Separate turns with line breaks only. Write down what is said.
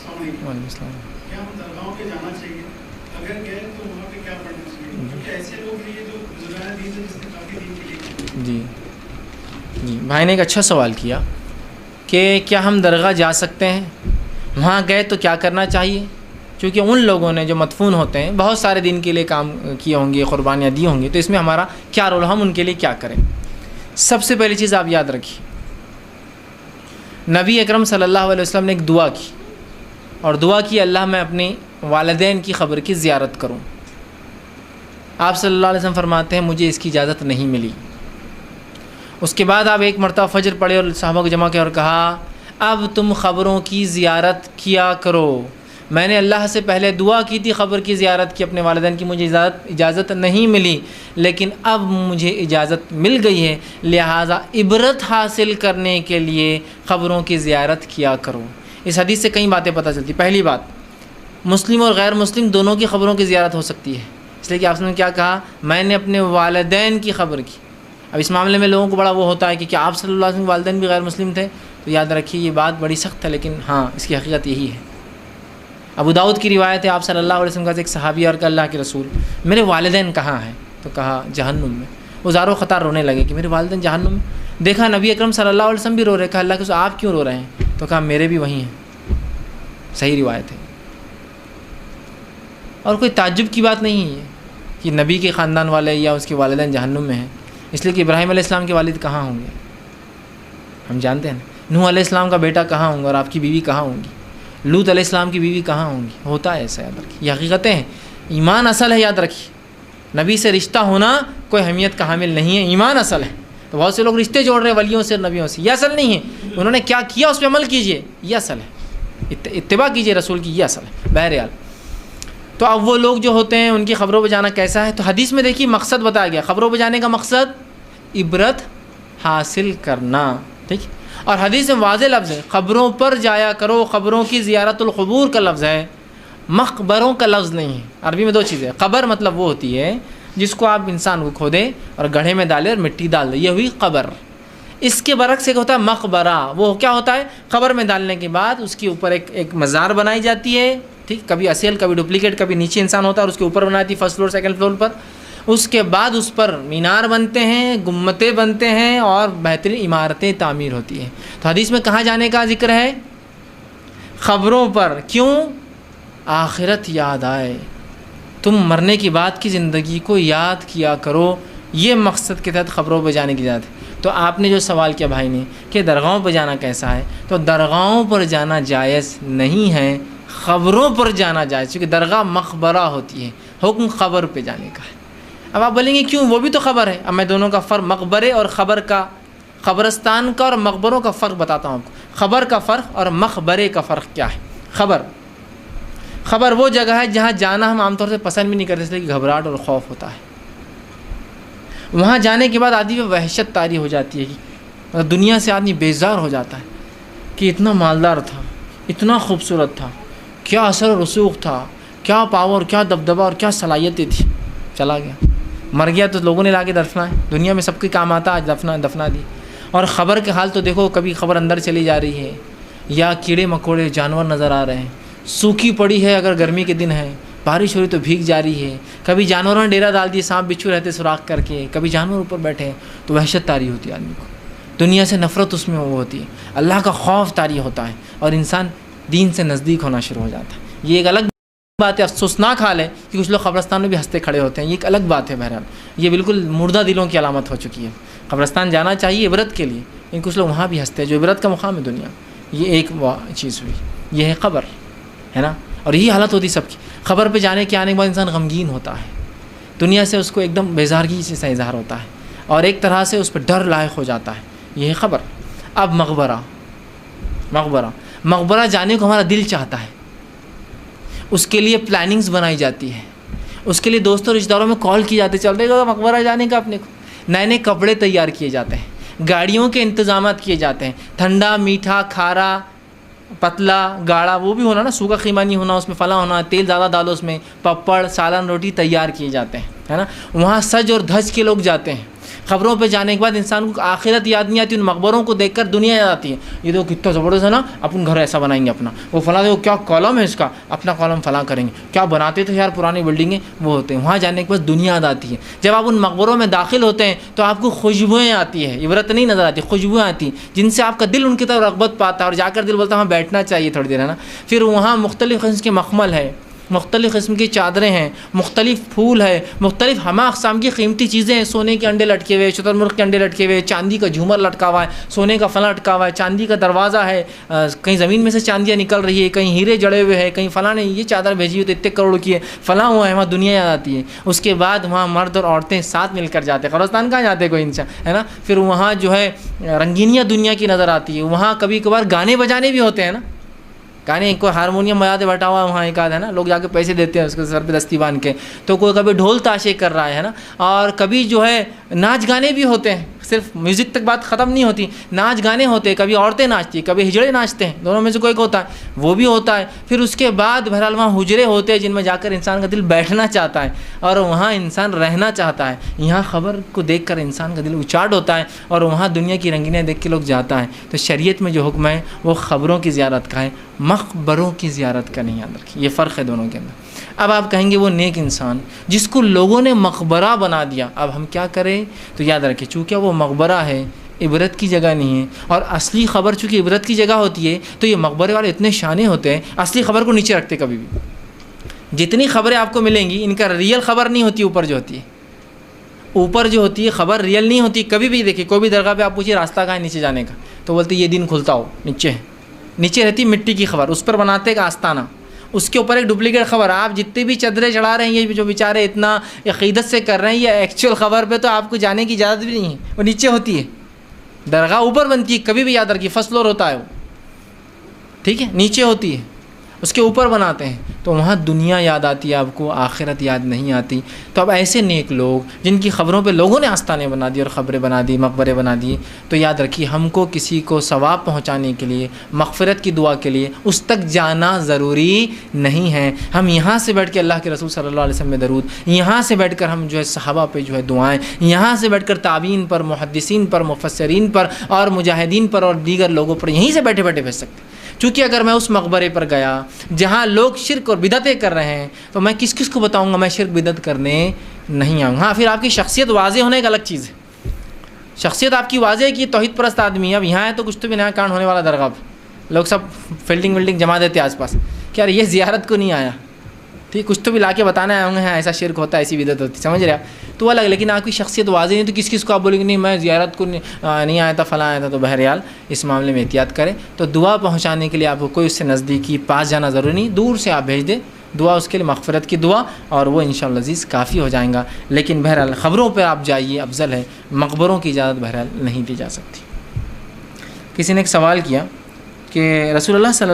وعلیکم السلام.
کیا ہم درگاہوں پہ جانا چاہیے؟ اگر گئے تو وہاں پہ کیا پڑھنا چاہیے؟ کیونکہ ایسے لوگ ہیں جو بزرگان دین سے جس نے کافی دین کے لیے.
جی جی بھائی نے ایک اچھا سوال کیا کہ کیا ہم درگاہ جا سکتے ہیں، وہاں گئے تو کیا کرنا چاہیے. چونکہ ان لوگوں نے جو مدفون ہوتے ہیں بہت سارے دین کے لیے کام کیے ہوں گے، قربانیاں دی ہوں گی، تو اس میں ہمارا کیا رول، ہم ان کے لیے کیا کریں. سب سے پہلی چیز آپ یاد رکھیے، نبی اکرم صلی اللہ علیہ وسلم نے ایک دعا کی، اور دعا کی اللہ میں اپنے والدین کی قبر کی زیارت کروں. آپ صلی اللہ علیہ وسلم فرماتے ہیں مجھے اس کی اجازت نہیں ملی. اس کے بعد آپ ایک مرتبہ فجر پڑھے اور صحابہ کو جمع کیا اور کہا اب تم قبروں کی زیارت کیا کرو. میں نے اللہ سے پہلے دعا کی تھی قبر کی زیارت کی اپنے والدین کی، مجھے اجازت نہیں ملی، لیکن اب مجھے اجازت مل گئی ہے، لہٰذا عبرت حاصل کرنے کے لیے قبروں کی زیارت کیا کرو. اس حدیث سے کئی باتیں پتہ چلتی. پہلی بات، مسلم اور غیر مسلم دونوں کی قبروں کی زیارت ہو سکتی ہے، اس لیے کہ آپ نے کیا کہا، میں نے اپنے والدین کی قبر کی. اب اس معاملے میں لوگوں کو بڑا وہ ہوتا ہے کہ کیا آپ صلی اللہ علیہ وسلم کے والدین بھی غیر مسلم تھے، تو یاد رکھیے یہ بات بڑی سخت ہے، لیکن ہاں اس کی حقیقت یہی ہے. ابو داؤد کی روایت ہے، آپ صلی اللہ علیہ وسلم کا ایک صحابی اور کہ اللہ کے رسول میرے والدین کہاں ہیں، تو کہا جہنم میں. وہ زاروں خطار رونے لگے کہ میرے والدین جہنم میں. دیکھا نبی اکرم صلی اللہ علیہ وسلم بھی رو رہے، کہا اللہ کے رسول آپ کیوں رو رہے ہیں، تو کہا میرے بھی وہیں ہیں. صحیح روایت ہے، اور کوئی تعجب کی بات نہیں ہے کہ نبی کے خاندان والے یا اس کے والدین جہنم میں ہیں، اس لیے کہ ابراہیم علیہ السلام کے والد کہاں ہوں گے، ہم جانتے ہیں. نوح علیہ السلام کا بیٹا کہاں ہوں گا، اور آپ کی بیوی کہاں ہوں گی. لوط علیہ السلام کی بیوی کہاں ہوں گی. ہوتا ہے ایسا، یاد رکھیے یہ حقیقتیں ہیں. ایمان اصل ہے، یاد رکھیے. نبی سے رشتہ ہونا کوئی اہمیت کا حامل نہیں ہے، ایمان اصل ہے. تو بہت سے لوگ رشتے جوڑ رہے ہیں ولیوں سے، نبیوں سے، یہ اصل نہیں ہے. انہوں نے کیا کیا اس پہ عمل کیجئے، یہ اصل ہے. اتباع کیجئے رسول کی، یہ اصل ہے. بہرحال تو اب وہ لوگ جو ہوتے ہیں ان کی خبروں پہ جانا کیسا ہے، تو حدیث میں دیکھیے مقصد بتایا گیا. خبروں پہ جانے کا مقصد عبرت حاصل کرنا، ٹھیک. اور حدیث میں واضح لفظ ہے قبروں پر جایا کرو. قبروں کی زیارت القبور کا لفظ ہے، مقبروں کا لفظ نہیں ہے. عربی میں دو چیزیں، قبر مطلب وہ ہوتی ہے جس کو آپ انسان کو کھودیں اور گڑھے میں ڈالیں اور مٹی ڈال دیں، یہ ہوئی قبر. اس کے برعکس ایک ہوتا ہے مقبرہ. وہ کیا ہوتا ہے، قبر میں ڈالنے کے بعد اس کے اوپر ایک مزار بنائی جاتی ہے، ٹھیک. کبھی اصل کبھی ڈپلیکیٹ، کبھی نیچے انسان ہوتا ہے اور اس کے اوپر بنائی جاتی ہے فرسٹ فلور سیکنڈ فلور پر. اس کے بعد اس پر مینار بنتے ہیں، گنبدیں بنتے ہیں اور بہترین عمارتیں تعمیر ہوتی ہیں. تو حدیث میں کہاں جانے کا ذکر ہے، قبروں پر. کیوں، آخرت یاد آئے، تم مرنے کی بعد کی زندگی کو یاد کیا کرو. یہ مقصد کے تحت قبروں پہ جانے کی اجازت ہے. تو آپ نے جو سوال کیا بھائی نے کہ درگاہوں پہ جانا کیسا ہے، تو درگاہوں پر جانا جائز نہیں ہے، قبروں پر جانا جائز. کیونکہ درگاہ مقبرہ ہوتی ہے، حکم قبر پہ جانے کا ہے. اب آپ بولیں گے کیوں، وہ بھی تو خبر ہے. اب میں دونوں کا فرق، مقبرے اور خبر کا، قبرستان کا اور مقبروں کا فرق بتاتا ہوں آپ کو. خبر کا فرق اور مقبرے کا فرق کیا ہے. خبر وہ جگہ ہے جہاں جانا ہم عام طور سے پسند بھی نہیں کرتے، اس لیے کہ گھبراہٹ اور خوف ہوتا ہے. وہاں جانے کے بعد آدمی پہ وحشت طاری ہو جاتی ہے کہ دنیا سے آدمی بیزار ہو جاتا ہے کہ اتنا مالدار تھا، اتنا خوبصورت تھا، کیا اثر و رسوخ تھا، کیا پاور، کیا دبدبہ اور کیا صلاحیتیں تھی، چلا گیا. مر گیا تو لوگوں نے لا کے دفنا ہے. دنیا میں سب کے کام آتا، آج دفنا دی. اور خبر کے حال تو دیکھو، کبھی خبر اندر چلی جا رہی ہے، یا کیڑے مکوڑے جانور نظر آ رہے ہیں، سوکھی پڑی ہے اگر گرمی کے دن ہے، بارش ہو رہی تو بھیگ جا رہی ہے. کبھی جانوروں نے ڈیرا ڈال دیے، سانپ بچھو رہتے سوراخ کر کے، کبھی جانور اوپر بیٹھے ہیں، تو وحشت طاری ہوتی ہے آدمی کو. دنیا سے نفرت اس میں وہ ہوتی ہے، اللہ کا خوف طاری ہوتا ہے، اور انسان دین سے نزدیک ہونا شروع ہو جاتا ہے. یہ ایک الگ بات ہے، افسوسناک حال ہے کہ کچھ لوگ قبرستان میں بھی ہنستے کھڑے ہوتے ہیں. یہ ایک الگ بات ہے. بہرحال یہ بالکل مردہ دلوں کی علامت ہو چکی ہے. قبرستان جانا چاہیے عبرت کے لیے، لیکن کچھ لوگ وہاں بھی ہنستے ہیں، جو عبرت کا مقام ہے دنیا. یہ ایک چیز ہوئی، یہ ہے قبر، ہے نا. اور یہی حالت ہوتی سب کی. قبر پہ جانے کے آنے کے بعد انسان غمگین ہوتا ہے، دنیا سے اس کو ایک دم بیزارگی سے اظہار ہوتا ہے، اور ایک طرح سے اس پہ ڈر لاحق ہو جاتا ہے. یہ ہے قبر. اب مقبرہ جانے کو ہمارا دل چاہتا ہے، اس کے لیے پلاننگز بنائی جاتی ہے، اس کے لیے دوستوں رشتہ داروں میں کال کی جاتی ہے، چلتے گا مقبرہ جانے کا. اپنے کو نئے کپڑے تیار کیے جاتے ہیں، گاڑیوں کے انتظامات کیے جاتے ہیں، ٹھنڈا میٹھا کھارا پتلا گاڑھا وہ بھی ہونا نا، سوکھا قیمہ نہیں ہونا، اس میں فلاں ہونا، تیل زیادہ ڈالو اس میں، پپڑ سالن روٹی تیار کیے جاتے ہیں، ہے نا. وہاں سج اور دھج کے لوگ جاتے ہیں. خبروں پہ جانے کے بعد انسان کو آخرت یاد نہیں آتی، ان مقبروں کو دیکھ کر دنیا یاد آتی ہے. یہ تو کتنا زبردست ہے نا، اپن گھر ایسا بنائیں گے اپنا، وہ فلاں دیکھو کیا کالم ہے اس کا، اپنا کالم فلاں کریں گے، کیا بناتے تھے یار پرانی بلڈنگیں وہ ہوتے ہیں. وہاں جانے کے بعد دنیا یاد آتی ہے. جب آپ ان مقبروں میں داخل ہوتے ہیں تو آپ کو خوشبوئیں آتی ہے، عبرت نہیں نظر آتی، خوشبوئیں آتی ہیں جن سے آپ کا دل ان کی طرف رغبت پاتا ہے اور جا کر دل بولتا ہے وہاں بیٹھنا چاہیے تھوڑی دیر، ہے نا. پھر وہاں مختلف قسم کے مخمل ہے، مختلف قسم کی چادریں ہیں، مختلف پھول ہے، مختلف ہمہ اقسام کی قیمتی چیزیں ہیں. سونے کے انڈے لٹکے ہوئے، شتر مرغ کے انڈے لٹکے ہوئے، چاندی کا جھومر لٹکا ہوا ہے، سونے کا فلاں لٹکا ہوا ہے، چاندی کا دروازہ ہے، کہیں زمین میں سے چاندیاں نکل رہی ہے، کہیں ہیرے جڑے ہوئے ہیں، کہیں فلاں نے یہ چادر بھیجی ہوئی تو اتنے کروڑ کی ہے، فلاں ہوا ہے. وہاں دنیا یاد آتی ہے. اس کے بعد وہاں مرد اور عورتیں ساتھ مل کر جاتے ہیں. قبرستان کہاں جاتے کوئی انسان، ہے نا. پھر وہاں جو ہے رنگینیاں دنیا کی نظر آتی ہے. وہاں کبھی کبھار گانے بجانے بھی ہوتے ہیں نا، گانے، کوئی ہارمونیم بجاتے بیٹھا ہوا ہے وہاں ایک آدھ، ہے نا، لوگ جا کے پیسے دیتے ہیں اس کے سر پہ دستی باندھ کے. تو کوئی کبھی ڈھول تاشے کر رہا ہے نا. اور کبھی جو ہے ناچ گانے بھی ہوتے ہیں، صرف میوزک تک بات ختم نہیں ہوتی، ناچ گانے ہوتے ہیں. کبھی عورتیں ناچتی ہیں، کبھی ہجڑے ناچتے ہیں، دونوں میں سے کوئی ہوتا ہے، وہ بھی ہوتا ہے. پھر اس کے بعد بہرحال وہاں حجرے ہوتے ہیں جن میں جا کر انسان کا دل بیٹھنا چاہتا ہے اور وہاں انسان رہنا چاہتا ہے. یہاں خبر کو دیکھ کر انسان کا دل اچاٹ ہوتا ہے اور وہاں دنیا کی رنگینیاں دیکھ کے لوگ جاتا ہے. تو شریعت میں جو حکم ہے وہ خبروں کی زیارت کا ہے، مقبروں کی زیارت کا نہیں. یاد رکھیے یہ فرق ہے دونوں کے اندر. اب آپ کہیں گے وہ نیک انسان جس کو لوگوں نے مقبرہ بنا دیا، اب ہم کیا کریں؟ تو یاد رکھیے چونکہ وہ مقبرہ ہے، عبرت کی جگہ نہیں ہے، اور اصلی خبر چونکہ عبرت کی جگہ ہوتی ہے تو یہ مقبرے والے اتنے شانے ہوتے ہیں اصلی خبر کو نیچے رکھتے. کبھی بھی جتنی خبریں آپ کو ملیں گی ان کا ریئل خبر نہیں ہوتی، اوپر جو ہوتی ہے، اوپر جو ہوتی ہے خبر ریئل نہیں ہوتی. کبھی بھی دیکھیے کوئی بھی درگاہ پہ آپ پوچھیے راستہ کہاں ہے نیچے جانے کا، تو بولتے یہ دن کھلتا ہو نیچے ہے، نیچے رہتی مٹی کی خبر، اس پر بناتے ایک آستانہ، اس کے اوپر ایک ڈپلیکیٹ خبر. آپ جتنے بھی چادریں چڑھا رہے ہیں، یہ جو بیچارے اتنا عقیدت سے کر رہے ہیں، یہ ایکچوئل خبر پہ تو آپ کو جانے کی اجازت بھی نہیں ہے، وہ نیچے ہوتی ہے. درگاہ اوپر بنتی ہے، کبھی بھی یاد رکھیے فرسٹ فلور ہوتا ہے وہ، ٹھیک ہے، نیچے ہوتی ہے، اس کے اوپر بناتے ہیں. تو وہاں دنیا یاد آتی ہے آپ کو، آخرت یاد نہیں آتی. تو اب ایسے نیک لوگ جن کی خبروں پہ لوگوں نے آستانے بنا دی اور خبریں بنا دی، مقبرے بنا دیے، تو یاد رکھیے ہم کو کسی کو ثواب پہنچانے کے لیے، مغفرت کی دعا کے لیے اس تک جانا ضروری نہیں ہے. ہم یہاں سے بیٹھ کے اللہ کے رسول صلی اللہ علیہ وسلم میں درود، یہاں سے بیٹھ کر ہم جو ہے صحابہ پہ جو ہے دعائیں، یہاں سے بیٹھ کر تابعین پر، محدثین پر، مفسرین پر اور مجاہدین پر اور دیگر لوگوں پر یہیں سے بیٹھے بیٹھے بھیج سکتے. چونکہ اگر میں اس مقبرے پر گیا جہاں لوگ شرک اور بدعتیں کر رہے ہیں تو میں کس کس کو بتاؤں گا میں شرک بدعت کرنے نہیں آؤں. ہاں پھر آپ کی شخصیت واضح ہونے ایک الگ چیز ہے، شخصیت آپ کی واضح ہے کہ توحید پرست آدمی ہے. اب یہاں ہے تو کچھ تو بھی نیا کانڈ ہونے والا درگاہ پہ، لوگ سب فیلڈنگ ویلڈنگ جما دیتے آس پاس کہ یار یہ زیارت کو نہیں آیا، ٹھیک، کچھ تو بھی لا کے بتانا ہے ہوں گے، ہاں ایسا شرک ہوتا ہے، ایسی بدعت ہوتی، سمجھ رہے آپ. تو الگ، لیکن آپ کی شخصیت واضح نہیں تو کس کس کو آپ بولیں گے نہیں میں زیارت کو نہیں آیا تھا، فلاں آیا تھا. تو بہرحال اس معاملے میں احتیاط کریں. تو دعا پہنچانے کے لیے آپ کو کوئی اس سے نزدیکی پاس جانا ضروری نہیں، دور سے آپ بھیج دیں دعا، اس کے لیے مغفرت کی دعا، اور وہ انشاءاللہ عزیز کافی ہو جائیں گا. لیکن بہرحال خبروں پہ آپ جائیے افضل ہے، مقبروں کی اجازت بہرحال نہیں دی جا سکتی. کسی نے ایک سوال کیا کہ رسول اللہ صلی اللہ